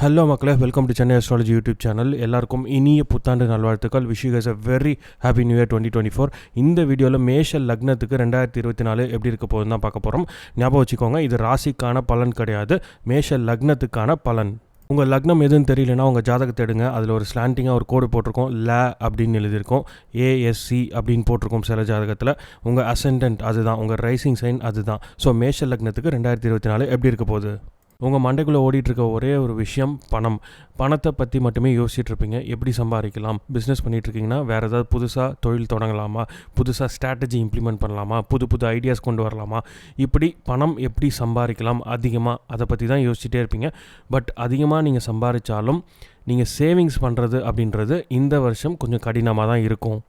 Hello மக்களே, welcome to Chennai astrology YouTube channel. எல்லாருக்கும் இனிய புத்தாண்டு நல்வாழ்த்துக்கள். Wish you guys a very happy new year 2024. இந்த வீடியோவில் மேஷ லக்னத்துக்கு 2024 எப்படி இருக்க போகுதுன்னு தான் பார்க்க போகிறோம். ஞாபகம் வச்சுக்கோங்க, இது ராசிக்கான பலன் கிடையாது, மேஷ லக்னத்துக்கான பலன். உங்கள் லக்னம் எதுன்னு தெரியலனா உங்கள் ஜாதகத்தை எடுங்க. அதில் ஒரு ஸ்லாண்டிங்காக ஒரு கோடு போட்டிருக்கோம், ல அப்படின்னு எழுதியிருக்கோம், ஏஎஸ்சி அப்படின்னு போட்டிருக்கோம் சில ஜாதகத்தில். உங்கள் அசெண்டன்ட் அதுதான், உங்கள் ரைசிங் சைன் அதுதான். ஸோ மேஷ லக்னத்துக்கு 2024 எப்படி இருக்க போகுது? உங்கள் மண்டைக்குள்ளே ஓடிட்டுருக்க ஒரே ஒரு விஷயம் பணத்தை பற்றி மட்டுமே யோசிச்சுட்டு இருப்பீங்க. எப்படி சம்பாதிக்கலாம், பிஸ்னஸ் பண்ணிகிட்ருக்கீங்கன்னா வேறு ஏதாவது புதுசாக தொழில் தொடங்கலாமா, புதுசாக ஸ்ட்ராட்டஜி இம்ப்ளிமெண்ட் பண்ணலாமா, புது ஐடியாஸ் கொண்டு வரலாமா, இப்படி பணம் எப்படி சம்பாதிக்கலாம் அதிகமாக, அதை பற்றி தான் யோசிச்சுட்டே இருப்பீங்க. பட் அதிகமாக நீங்கள் சம்பாதிச்சாலும் நீங்கள் சேவிங்ஸ் பண்ணுறது அப்படின்றது இந்த வருஷம் கொஞ்சம் கடினமாக தான் இருக்கும்.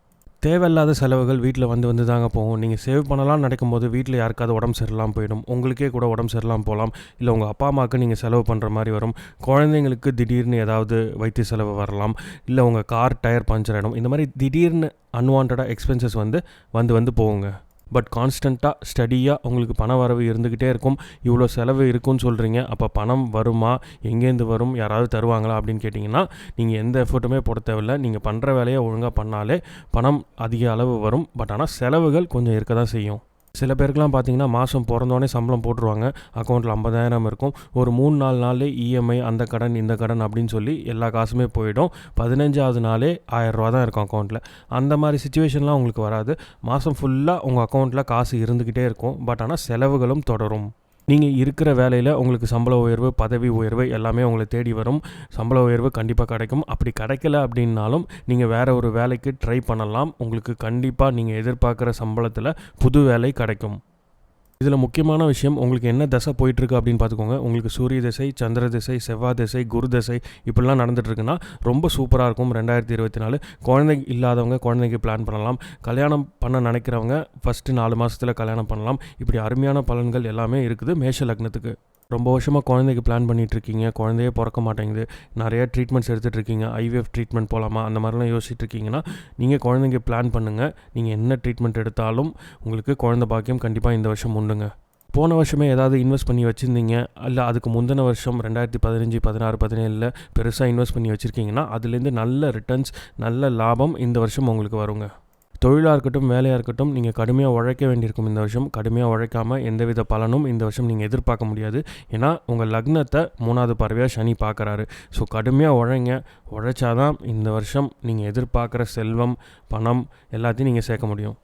தேவையில்லாத செலவுகள் வீட்டில் வந்து தாங்க போகும். நீங்கள் சேவ் பண்ணலாம்னு நினைக்கும் போது வீட்டில் யாருக்காவது உடம்பு சரியில்லாமல் போயிடும், உங்களுக்கே கூட உடம்பு சரியில்லாமல் போகலாம், இல்லை உங்கள் அப்பா அம்மாவுக்கு நீங்கள் செலவு பண்ணுற மாதிரி வரும், குழந்தைங்களுக்கு திடீர்னு ஏதாவது வைத்திய செலவு வரலாம், இல்லை உங்கள் கார் டயர் பஞ்சர் ஆகிடும். இந்த மாதிரி திடீர்னு அன்வான்டாக எக்ஸ்பென்சஸ் வந்து போகுங்க. பட் கான்ஸ்டண்ட்டாக ஸ்டடியாக உங்களுக்கு பண வரவு இருந்துக்கிட்டே இருக்கும். இவ்வளோ செலவு இருக்குன்னு சொல்கிறீங்க, அப்போ பணம் வருமா, எங்கேருந்து வரும், யாராவது தருவாங்களா அப்படின்னு கேட்டிங்கன்னா நீங்கள் எந்த எஃபர்ட்டுமே போட தேவையில்லை. நீங்கள் பண்ணுற வேலையை ஒழுங்காக பண்ணாலே பணம் அதிக அளவு வரும். பட் ஆனால் செலவுகள் கொஞ்சம் இருக்க தான் செய்யும். சில பேருக்குலாம் பார்த்தீங்கன்னா மாதம் பிறந்தோடனே சம்பளம் போட்டுருவாங்க, அக்கௌண்ட்டில் 50,000 இருக்கும். ஒரு 3-4 நாள்லே இஎம்ஐ, அந்த கடன் இந்த கடன் அப்படின்னு சொல்லி எல்லா காசுமே போயிடும். 15வது நாளே 1000 ரூபா தான் இருக்கும் அக்கௌண்ட்டில். அந்த மாதிரி சிச்சுவேஷன்லாம் உங்களுக்கு வராது. மாதம் ஃபுல்லாக உங்கள் அக்கௌண்ட்டில் காசு இருந்துக்கிட்டே இருக்கும். பட் ஆனால் செலவுகளும் தொடரும். நீங்கள் இருக்கிற வேலையில் உங்களுக்கு சம்பள உயர்வு, பதவி உயர்வு எல்லாமே உங்களை தேடி வரும். சம்பள உயர்வு கண்டிப்பாக கிடைக்கும். அப்படி கிடைக்கல அப்படின்னாலும் நீங்கள் வேறு ஒரு வேலைக்கு ட்ரை பண்ணலாம். உங்களுக்கு கண்டிப்பாக நீங்கள் எதிர்பார்க்குற சம்பளத்தில் புது வேலை கிடைக்கும். இதில் முக்கியமான விஷயம், உங்களுக்கு என்ன தசை போயிட்டுருக்கு அப்படின்னு பார்த்துக்கோங்க. உங்களுக்கு சூரிய திசை, சந்திர திசை, செவ்வாய் திசை, குரு திசை இப்படிலாம் நடந்துகிட்ருக்குன்னா ரொம்ப சூப்பராக இருக்கும் 2024. குழந்தை இல்லாதவங்க குழந்தைக்கு பிளான் பண்ணலாம். கல்யாணம் பண்ண நினைக்கிறவங்க ஃபஸ்ட்டு 4 மாதத்தில் கல்யாணம் பண்ணலாம். இப்படி அருமையான பலன்கள் எல்லாமே இருக்குது மேஷ லக்னத்துக்கு. ரொம்ப வருஷமாக குழந்தைக்கு பிளான் பண்ணிகிட்ருக்கீங்க, குழந்தையே பிறக்க மாட்டேங்குது, நிறைய ட்ரீட்மெண்ட்ஸ் எடுத்துகிட்ருக்கீங்க, ஐவிஎஃப் ட்ரீட்மெண்ட் போகலாமா அந்த மாதிரிலாம் யோசிச்சுட்ருக்கீங்கன்னா நீங்கள் குழந்தைங்க பிளான் பண்ணுங்கள். நீங்கள் என்ன ட்ரீட்மெண்ட் எடுத்தாலும் உங்களுக்கு குழந்தை பாக்கியம் கண்டிப்பாக இந்த வருஷம் உண்டுங்க. போன வருஷமே ஏதாவது இன்வெஸ்ட் பண்ணி வச்சுருந்தீங்க, இல்லை அதுக்கு முந்தின வருஷம் 2015, 16, 17 பெருசாக இன்வெஸ்ட் பண்ணி வச்சுருக்கீங்கன்னா அதுலேருந்து நல்ல ரிட்டர்ன்ஸ், நல்ல லாபம் இந்த வருஷம் உங்களுக்கு வருங்க. தொழிலாக இருக்கட்டும், வேலையாக இருக்கட்டும், நீங்கள் கடுமையாக உழைக்க வேண்டியிருக்கும் இந்த வருஷம். கடுமையாக உழைக்காமல் எந்தவித பலனும் இந்த வருஷம் நீங்கள் எதிர்பார்க்க முடியாது. ஏன்னா உங்கள் லக்னத்தை 3வது பார்வையாக சனி பார்க்குறாரு. ஸோ கடுமையாக உழைச்சாதான் இந்த வருஷம் நீங்கள் எதிர்பார்க்குற செல்வம், பணம் எல்லாத்தையும் நீங்கள் சேர்க்க முடியும்.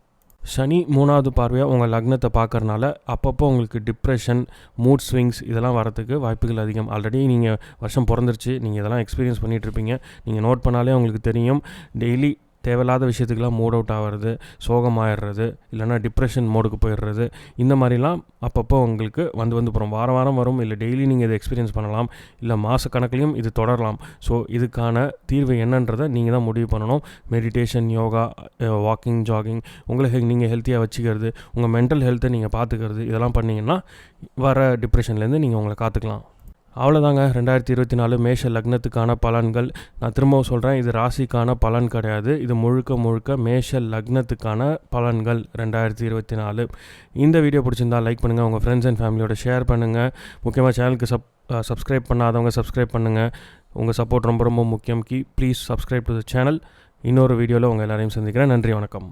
சனி 3வது பார்வையாக உங்கள் லக்னத்தை பார்க்கறனால அப்பப்போ உங்களுக்கு டிப்ரெஷன், மூட் ஸ்விங்ஸ் இதெல்லாம் வரத்துக்கு வாய்ப்புகள் அதிகம். ஆல்ரெடி நீங்கள் வருஷம் பிறந்துருச்சு, நீங்கள் இதெல்லாம் எக்ஸ்பீரியன்ஸ் பண்ணிகிட்ருப்பீங்க. நீங்கள் நோட் பண்ணாலே உங்களுக்கு தெரியும். டெய்லி தேவையில்லாத விஷயத்துக்கெலாம் மூட் அவுட் ஆகிறது, சோகமாகிடுறது, இல்லைனா டிப்ரெஷன் மோடுக்கு போயிடுறது, இந்த மாதிரிலாம் அப்பப்போ உங்களுக்கு வந்து போகிறோம். வாரம் வரும், இல்லை டெய்லி நீங்கள் இதை எக்ஸ்பீரியன்ஸ் பண்ணலாம், இல்லை மாதக்கணக்கிலையும் இது தொடரலாம். ஸோ இதுக்கான தீர்வு என்னன்றதை நீங்கள் தான் முடிவு பண்ணணும். மெடிடேஷன், யோகா, வாக்கிங், ஜாகிங், உங்களை நீங்கள் ஹெல்த்தியாக வச்சுக்கிறது, உங்கள் மென்டல் ஹெல்த்தை நீங்கள் பார்த்துக்கிறது, இதெல்லாம் பண்ணிங்கன்னா வர டிப்ரெஷன்லேருந்து நீங்கள் உங்களை காத்துக்கலாம். அவ்வளோதாங்க 2024 மேஷ லக்னத்துக்கான பலன்கள். நான் திரும்பவும் சொல்கிறேன், இது ராசிக்கான பலன் கிடையாது, இது முழுக்க மேஷ லக்னத்துக்கான பலன்கள் 2024. இந்த வீடியோ பிடிச்சிருந்தால் லைக் பண்ணுங்கள், உங்கள் ஃப்ரெண்ட்ஸ் அண்ட் ஃபேமிலியோட ஷேர் பண்ணுங்கள். முக்கியமாக சேனலுக்கு சப்ஸ்கிரைப் பண்ணாதவங்க சப்ஸ்கிரைப் பண்ணுங்கள். உங்கள் சப்போர்ட் ரொம்ப முக்கியம். Please subscribe to the channel. இன்னொரு வீடியோவில் உங்கள் எல்லாரையும் சந்திக்கிறேன். நன்றி, வணக்கம்.